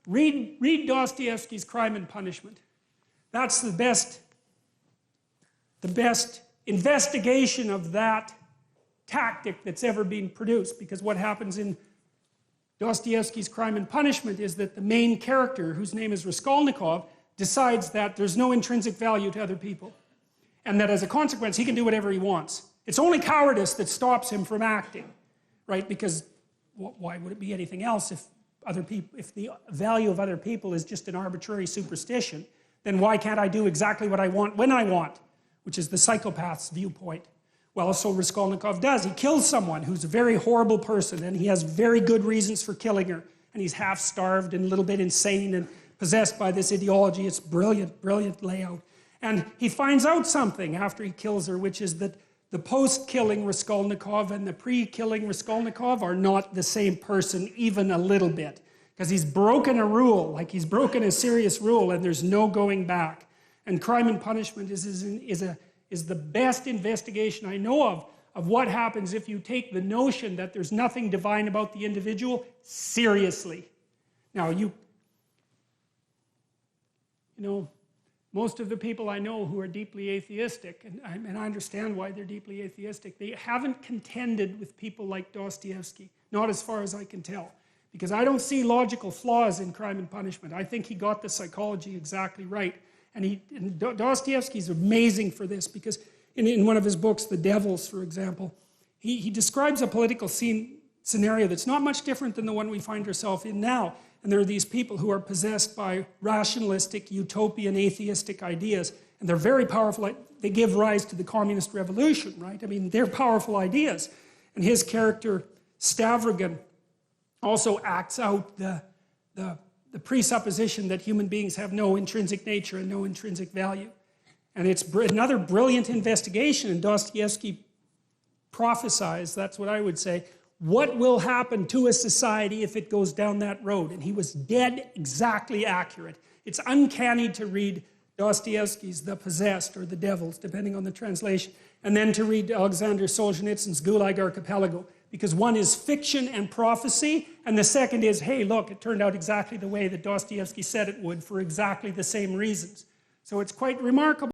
Read Dostoyevsky's Crime and Punishment. That's the best investigation of that tactic that's ever been produced. Because what happens in Dostoyevsky's Crime and Punishment is that the main character, whose name is Raskolnikov, decides that there's no intrinsic value to other people. And that as a consequence, he can do whatever he wants. It's only cowardice that stops him from acting, right? Because why would it be anything else if the value of other people is just an arbitrary superstition? Then why can't I do exactly what I want when I want? Which is the psychopath's viewpoint. Well, so Raskolnikov does. He kills someone who's a very horrible person, and he has very good reasons for killing her. And he's half-starved and a little bit insane and possessed by this ideology. It's brilliant, brilliant layout. And he finds out something after he kills her, which is that the post-killing Raskolnikov and the pre-killing Raskolnikov are not the same person even a little bit. Because he's broken a rule, like he's broken a serious rule, and there's no going back. And Crime and Punishment is the best investigation I know of what happens if you take the notion that there's nothing divine about the individual seriously. Now, you know, most of the people I know who are deeply atheistic, and I understand why they're deeply atheistic, they haven't contended with people like Dostoyevsky, not as far as I can tell. Because I don't see logical flaws in Crime and Punishment. I think he got the psychology exactly right. And Dostoyevsky's amazing for this, because in one of his books, The Devils, for example, he describes a political scenario that's not much different than the one we find ourselves in now. And there are these people who are possessed by rationalistic, utopian, atheistic ideas, and they're very powerful. They give rise to the communist revolution, right? I mean, they're powerful ideas. And his character, Stavrogan, also acts out the presupposition that human beings have no intrinsic nature and no intrinsic value. And it's another brilliant investigation, and Dostoyevsky prophesies, that's what I would say, what will happen to a society if it goes down that road? And he was dead exactly accurate. It's uncanny to read Dostoyevsky's The Possessed, or The Devils, depending on the translation, and then to read Alexander Solzhenitsyn's Gulag Archipelago, because one is fiction and prophecy, and the second is, hey, look, it turned out exactly the way that Dostoyevsky said it would for exactly the same reasons. So it's quite remarkable.